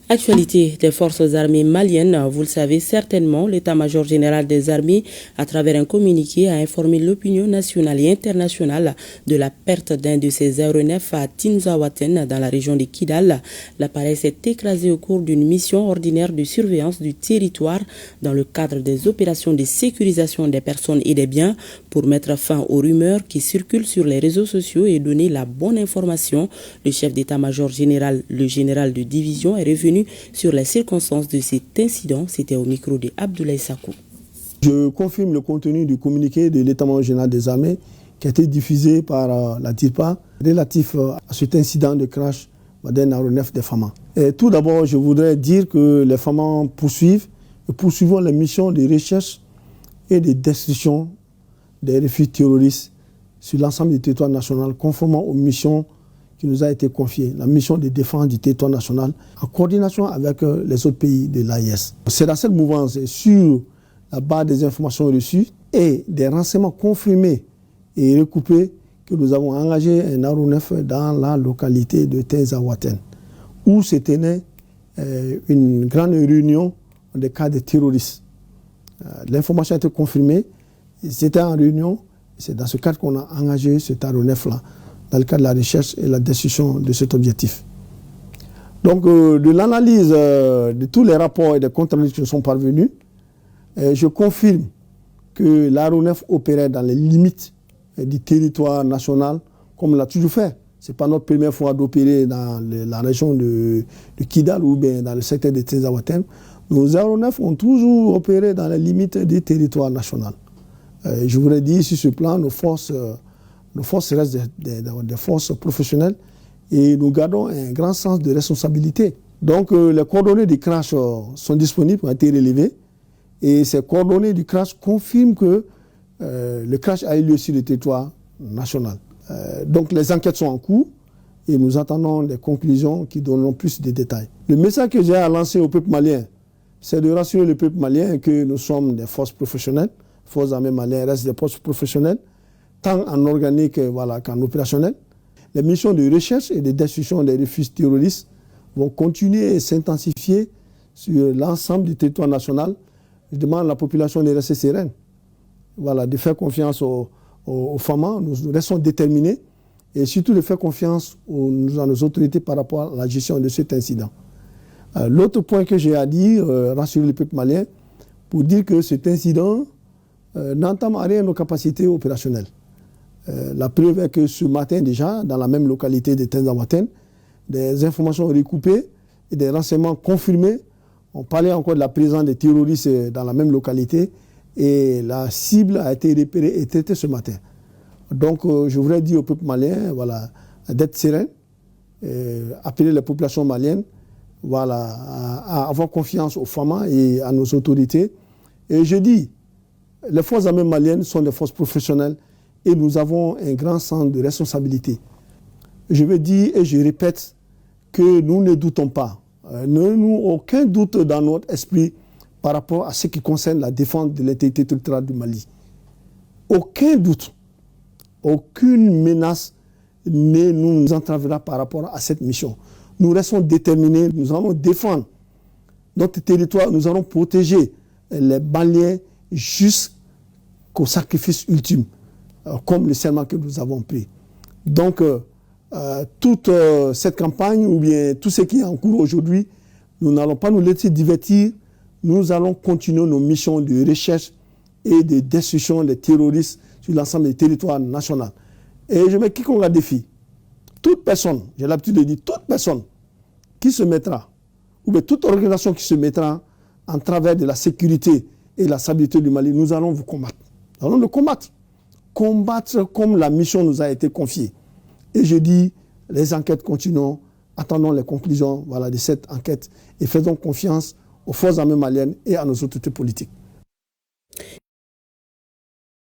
Actualité des forces armées maliennes, vous le savez certainement, l'état-major général des armées, à travers un communiqué, a informé l'opinion nationale et internationale de la perte d'un de ses aéronefs à Tinzaouaten, dans la région de Kidal. L'appareil s'est écrasé au cours d'une mission ordinaire de surveillance du territoire dans le cadre des opérations de sécurisation des personnes et des biens pour mettre fin aux rumeurs qui circulent sur les réseaux sociaux et donner la bonne information. Le chef d'état-major général, le général de division, est revenu sur les circonstances de cet incident. C'était au micro de Abdoulaye Sakou. Je confirme le contenu du communiqué de l'état-major général des armées qui a été diffusé par la DIRPA relatif à cet incident de crash d'un aéronef des FAMA. Et tout d'abord, je voudrais dire que les FAMA poursuivons les missions de recherche et de destruction des refuges terroristes sur l'ensemble du territoire national, conformément aux missions qui nous a été confiée, la mission de défense du territoire national, en coordination avec les autres pays de l'AIS. C'est dans cette mouvance, sur la base des informations reçues et des renseignements confirmés et recoupés, que nous avons engagé un aéronef dans la localité de Tinzaouaten, où se tenait une grande réunion des cas de terroristes. L'information a été confirmée, c'était en réunion, c'est dans ce cadre qu'on a engagé cet aéronef-là, dans le cadre de la recherche et la destruction de cet objectif. Donc, de l'analyse de tous les rapports et des comptes rendus qui nous sont parvenus, je confirme que l'aéronef opérait dans les limites du territoire national, comme il l'a toujours fait. Ce n'est pas notre première fois d'opérer dans la région de Kidal ou bien dans le secteur de Tinzaouaten. Nos aéronefs ont toujours opéré dans les limites du territoire national. Je voudrais dire, sur ce plan, nos forces restent des forces professionnelles et nous gardons un grand sens de responsabilité. Donc les coordonnées du crash sont disponibles, ont été relevées, et ces coordonnées du crash confirment que le crash a eu lieu sur le territoire national. Donc les enquêtes sont en cours et nous attendons des conclusions qui donneront plus de détails. Le message que j'ai à lancer au peuple malien, c'est de rassurer le peuple malien que nous sommes des forces professionnelles, forces armées maliennes restent des forces professionnelles, tant en organique qu'en opérationnel. Les missions de recherche et de destruction des refuges terroristes vont continuer et s'intensifier sur l'ensemble du territoire national. Je demande à la population de rester sereine, de faire confiance aux FAMA. Nous restons déterminés et surtout de faire confiance à nos autorités par rapport à la gestion de cet incident. L'autre point que j'ai à dire, rassurer le peuple malien, pour dire que cet incident n'entame en rien nos capacités opérationnelles. La preuve est que ce matin déjà, dans la même localité de Tinzaouaten, des informations recoupées et des renseignements confirmés. On parlait encore de la présence des terroristes dans la même localité et la cible a été repérée et traitée ce matin. Donc je voudrais dire au peuple malien d'être serein, appeler les populations maliennes à avoir confiance aux FAMA et à nos autorités. Et je dis, les forces armées maliennes sont des forces professionnelles et nous avons un grand sens de responsabilité. Je veux dire et je répète que nous ne doutons pas. Aucun doute dans notre esprit par rapport à ce qui concerne la défense de l'intégrité territoriale du Mali. Aucun doute, aucune menace ne nous entravera par rapport à cette mission. Nous restons déterminés, nous allons défendre notre territoire, nous allons protéger les Maliens jusqu'au sacrifice ultime, comme le serment que nous avons pris. Donc, toute cette campagne, ou bien tout ce qui est en cours aujourd'hui, nous n'allons pas nous laisser divertir, nous allons continuer nos missions de recherche et de destruction des terroristes sur l'ensemble du territoire national. Et je mets quiconque à défi, toute personne, j'ai l'habitude de dire, toute personne qui se mettra, ou bien toute organisation qui se mettra en travers de la sécurité et la stabilité du Mali, nous allons vous combattre. Nous allons le combattre. Combattre comme la mission nous a été confiée. Et je dis, les enquêtes continuent, attendons les conclusions de cette enquête et faisons confiance aux forces armées maliennes et à nos autorités politiques.